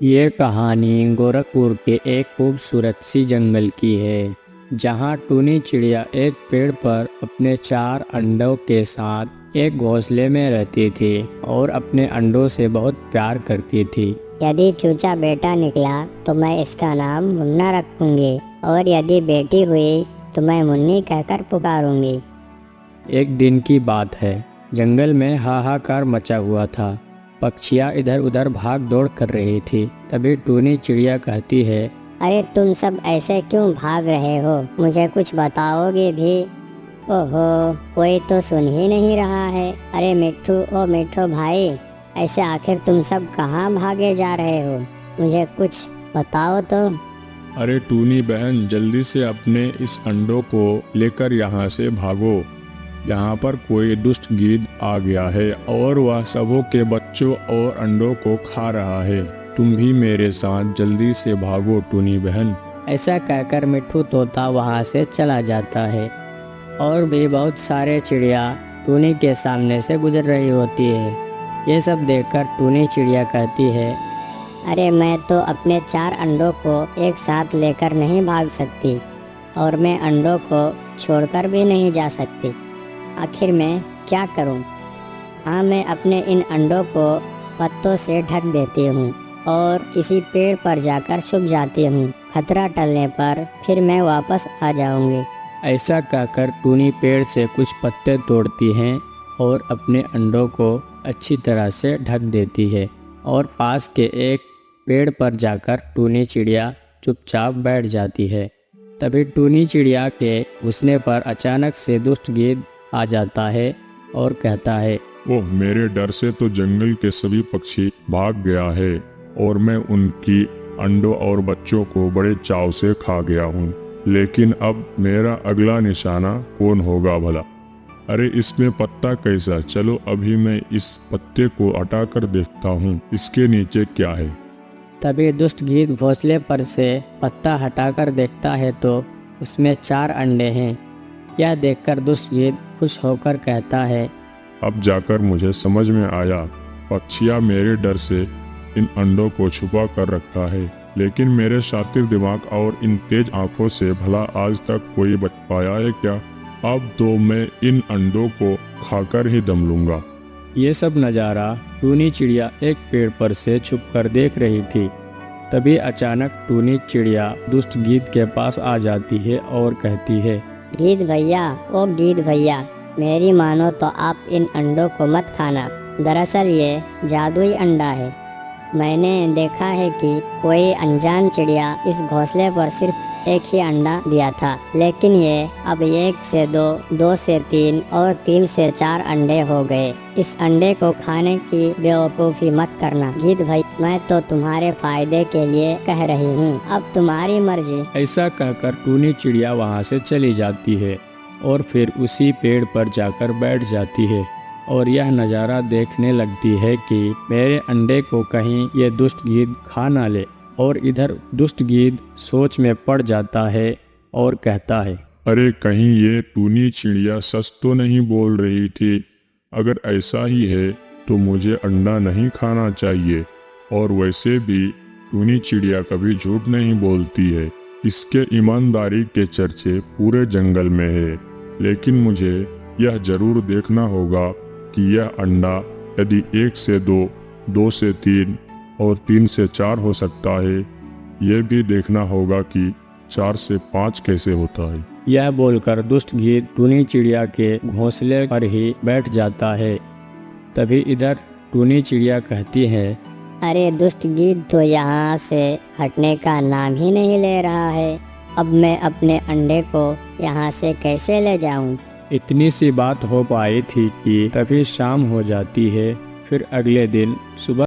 ये कहानी गोरखपुर के एक खूबसूरत सी जंगल की है, जहाँ टूनी चिड़िया एक पेड़ पर अपने 4 अंडों के साथ एक घोंसले में रहती थी और अपने अंडों से बहुत प्यार करती थी। यदि चूचा बेटा निकला तो मैं इसका नाम मुन्ना रखूंगी और यदि बेटी हुई तो मैं मुन्नी कहकर पुकारूंगी। एक दिन की बात है, जंगल में हाहाकार मचा हुआ था। पक्षियाँ इधर उधर भाग दौड़ कर रही थी। तभी टूनी चिड़िया कहती है, अरे तुम सब ऐसे क्यों भाग रहे हो? मुझे कुछ बताओगे भी? ओहो, कोई तो सुन ही नहीं रहा है। अरे मिट्ठू, ओ मिट्ठू भाई, ऐसे आखिर तुम सब कहाँ भागे जा रहे हो? मुझे कुछ बताओ तो। अरे टूनी बहन, जल्दी से अपने इस अंडों को लेकर यहाँ से भागो। यहाँ पर कोई दुष्ट गीद आ गया है और वह सबों के बच्चों और अंडों को खा रहा है। तुम भी मेरे साथ जल्दी से भागो टूनी बहन। ऐसा कहकर मिट्ठू तोता वहाँ से चला जाता है और भी बहुत सारे चिड़िया टूनी के सामने से गुजर रही होती है। ये सब देखकर टूनी चिड़िया कहती है, अरे मैं तो अपने 4 अंडों को एक साथ लेकर नहीं भाग सकती और मैं अंडों को छोड़कर भी नहीं जा सकती। आखिर मैं क्या करूं? हाँ, मैं अपने इन अंडों को पत्तों से ढक देती हूँ और किसी पेड़ पर जाकर छुप जाती हूँ। खतरा टलने पर फिर मैं वापस आ जाऊंगी। ऐसा कहकर टूनी पेड़ से कुछ पत्ते तोड़ती हैं और अपने अंडों को अच्छी तरह से ढक देती है और पास के एक पेड़ पर जाकर टूनी चिड़िया चुपचाप बैठ जाती है। तभी टूनी चिड़िया के घुसने पर अचानक से दुष्ट गीद आ जाता है और कहता है, ओह, मेरे डर से तो जंगल के सभी पक्षी भाग गया है और मैं उनकी अंडों और बच्चों को बड़े चाव से खा गया हूँ। लेकिन अब मेरा अगला निशाना कौन होगा भला? अरे इसमें पत्ता कैसा? चलो अभी मैं इस पत्ते को हटाकर देखता हूँ, इसके नीचे क्या है। तभी दुष्ट गीद घोंसले पर से पत्ता हटाकर देखता है तो उसमें 4 अंडे हैं। यह देखकर दुष्ट गीद खुश होकर कहता है, अब जाकर मुझे समझ में आया, पक्षियाँ मेरे डर से इन अंडों को छुपा कर रखा है, लेकिन मेरे शातिर दिमाग और इन तेज आंखों से भला आज तक कोई बच पाया है क्या? अब तो मैं इन अंडों को खाकर ही दम लूंगा। ये सब नज़ारा टूनी चिड़िया एक पेड़ पर से छुपकर देख रही थी। तभी अचानक टूनी चिड़िया दुष्ट गीद के पास आ जाती है और कहती है, गीद भैया, ओ गीद भैया, मेरी मानो तो आप इन अंडों को मत खाना। दरअसल ये जादुई अंडा है। मैंने देखा है कि कोई अनजान चिड़िया इस घोंसले पर सिर्फ एक ही अंडा दिया था, लेकिन ये अब 1 से 2, 2 से 3 और 3 से 4 अंडे हो गए। इस अंडे को खाने की बेवकूफ़ी मत करना गीद भाई, मैं तो तुम्हारे फायदे के लिए कह रही हूँ, अब तुम्हारी मर्जी। ऐसा कहकर टूनी चिड़िया वहाँ से चली जाती है और फिर उसी पेड़ पर जाकर बैठ जाती है और यह नज़ारा देखने लगती है कि मेरे अंडे को कहीं ये दुष्ट गीद खा ना ले। और इधर दुष्ट गीद सोच में पड़ जाता है और कहता है, अरे कहीं ये टूनी चिड़िया सच तो नहीं बोल रही थी? अगर ऐसा ही है तो मुझे अंडा नहीं खाना चाहिए। और वैसे भी टूनी चिड़िया कभी झूठ नहीं बोलती है, इसके ईमानदारी के चर्चे पूरे जंगल में है। लेकिन मुझे यह जरूर देखना होगा कि यह अंडा यदि 1 से 2, 2 से 3 और 3 से 4 हो सकता है, यह भी देखना होगा कि 4 से 5 कैसे होता है। यह बोलकर दुष्ट गीद टूनी चिड़िया के घोंसले पर ही बैठ जाता है। तभी इधर टूनी चिड़िया कहती है, अरे दुष्ट गीद तो यहाँ से हटने का नाम ही नहीं ले रहा है। अब मैं अपने अंडे को यहाँ से कैसे ले जाऊँ? इतनी सी बात हो पाई थी कि तभी शाम हो जाती है। फिर अगले दिन सुबह